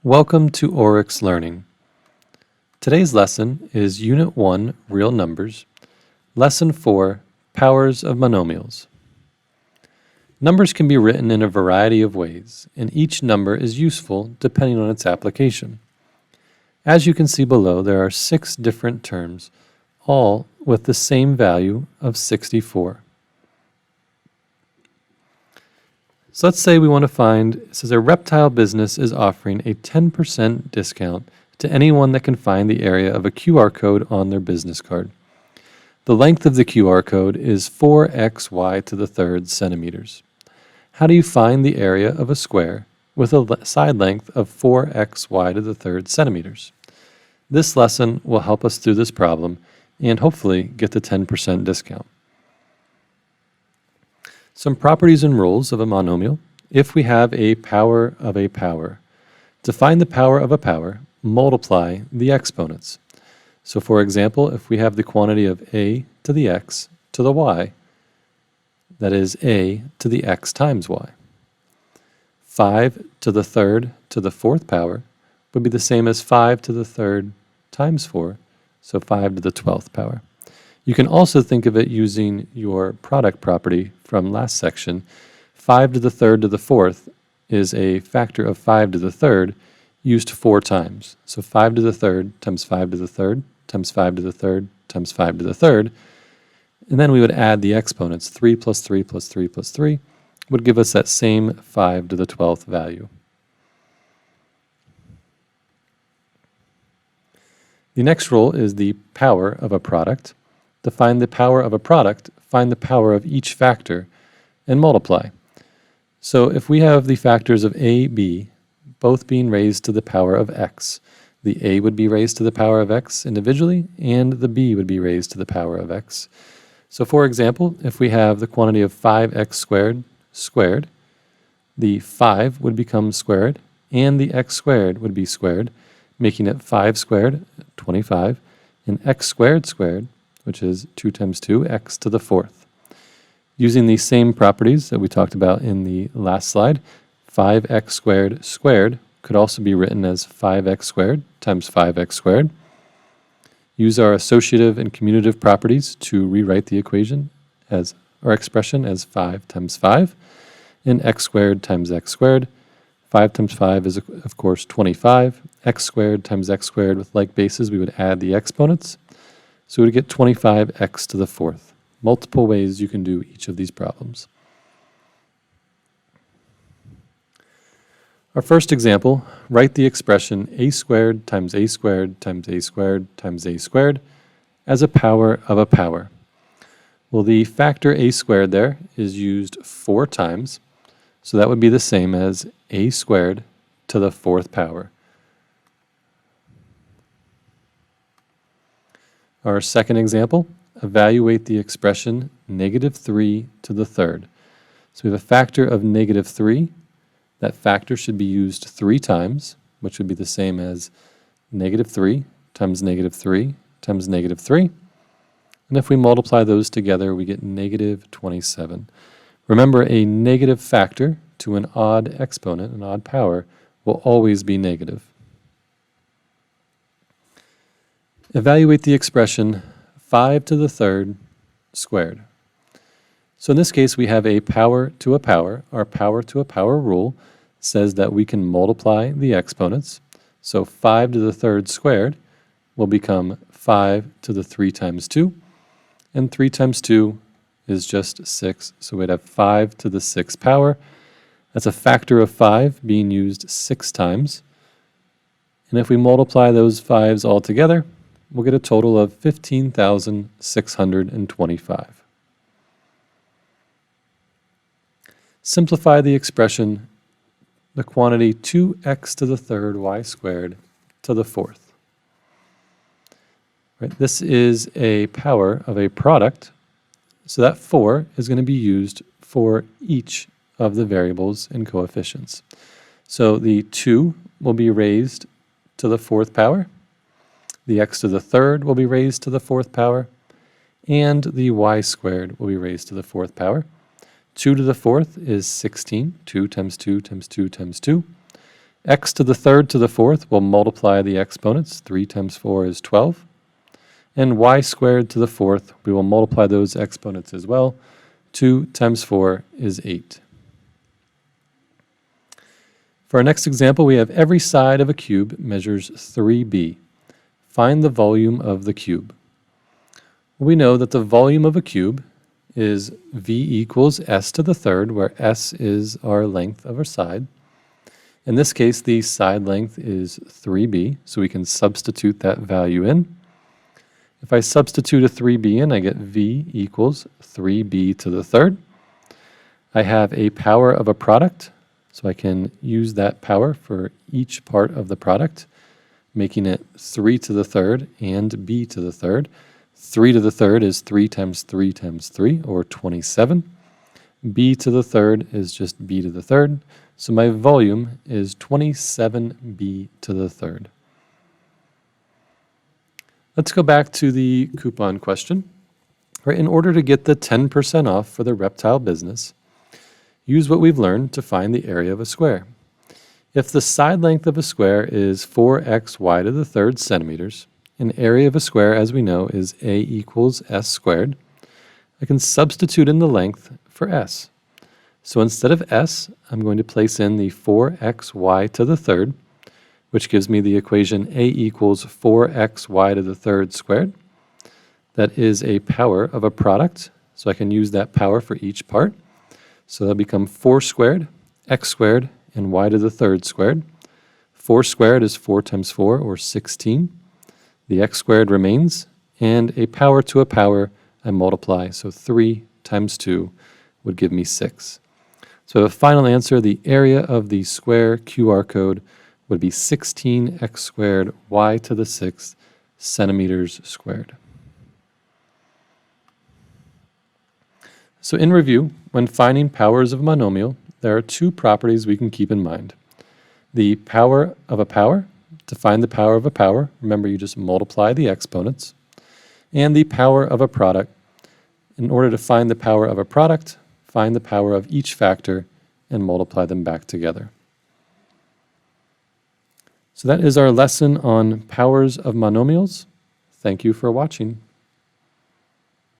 Welcome to Oryx Learning. Today's lesson is Unit 1, Real Numbers, Lesson 4, Powers of Monomials. Numbers can be written in a variety of ways, and each number is useful depending on its application. As you can see below, there are 6 different terms, all with the same value of 64. So let's say we want to find, it says a reptile business is offering a 10% discount to anyone that can find the area of a QR code on their business card. The length of the QR code is 4xy to the third centimeters. How do you find the area of a square with a side length of 4xy to the third centimeters? This lesson will help us through this problem and hopefully get the 10% discount. Some properties and rules of a monomial. If we have a power of a power, to find the power of a power, multiply the exponents. So for example, if we have the quantity of a to the x to the y, that is a to the x times y. 5 to the third to the fourth power would be the same as 5 to the third times 4, so 5 to the 12th power. You can also think of it using your product property from last section. 5 to the third to the fourth is a factor of 5 to the third used 4 times. So 5 to the third times 5 to the third times 5 to the third times 5 to the third. And then we would add the exponents. 3 plus 3 plus 3 plus 3 would give us that same 5 to the 12th value. The next rule is the power of a product. To find the power of a product, find the power of each factor and multiply. So if we have the factors of a, b, both being raised to the power of x, the a would be raised to the power of x individually, and the b would be raised to the power of x. So for example, if we have the quantity of 5x squared, the 5 would become squared, and the x squared would be squared, making it 5 squared, 25, and x squared, which is 2 times 2, x to the fourth. Using these same properties that we talked about in the last slide, 5x squared could also be written as 5x squared times 5x squared. Use our associative and commutative properties to rewrite the equation as, or expression as 5 times 5, and x squared times x squared. 5 times 5 is, of course, 25. X squared times x squared with like bases, we would add the exponents. So we would get 25x to the fourth. Multiple ways you can do each of these problems. Our first example, write the expression a squared times a squared times a squared times a squared as a power of a power. Well, the factor a squared there is used 4 times, so that would be the same as a squared to the fourth power. Our second example, evaluate the expression -3 to the third. So we have a factor of -3. That factor should be used 3 times, which would be the same as -3 times -3 times -3. And if we multiply those together, we get -27. Remember, a negative factor to an odd exponent, an odd power, will always be negative. Evaluate the expression 5 to the third squared. So in this case, we have a power to a power. Our power to a power rule says that we can multiply the exponents. So 5 to the third squared will become 5 to the 3 times 2. And 3 times 2 is just 6. So we'd have 5 to the 6th power. That's a factor of 5 being used 6 times. And if we multiply those 5s all together, we'll get a total of 15,625. Simplify the expression, the quantity 2x to the third y squared to the fourth. Right, this is a power of a product, so that 4 is going to be used for each of the variables and coefficients. So the 2 will be raised to the fourth power. The x to the third will be raised to the fourth power, and the y squared will be raised to the fourth power. 2 to the fourth is 16. 2 times 2 times 2 times 2. X to the third to the fourth will multiply the exponents. 3 times 4 is 12. And y squared to the fourth, we will multiply those exponents as well. 2 times 4 is 8. For our next example, we have every side of a cube measures 3b. Find the volume of the cube. We know that the volume of a cube is v equals s to the third, where s is our length of our side. In this case, the side length is 3b, so we can substitute that value in. If I substitute a 3b in, I get v equals 3b to the third. I have a power of a product, so I can use that power for each part of the product, making it 3 to the third and b to the third. 3 to the third is 3 times 3 times 3, or 27. B to the third is just b to the third. So my volume is 27b to the third. Let's go back to the coupon question. In order to get the 10% off for the reptile business, use what we've learned to find the area of a square. If the side length of a square is 4xy to the third centimeters, an area of a square, as we know, is a equals s squared, I can substitute in the length for s. So instead of s, I'm going to place in the 4xy to the third, which gives me the equation a equals 4xy to the third squared. That is a power of a product, so I can use that power for each part. So that'll become 4 squared, x squared, and y to the third squared. 4 squared is 4 times 4, or 16. The x squared remains, and a power to a power I multiply, so 3 times 2 would give me 6. So a final answer, the area of the square QR code would be 16x squared y to the 6th centimeters squared. So in review, when finding powers of a monomial, there are 2 properties we can keep in mind. The power of a power, to find the power of a power, remember you just multiply the exponents, and the power of a product. In order to find the power of a product, find the power of each factor and multiply them back together. So that is our lesson on powers of monomials. Thank you for watching.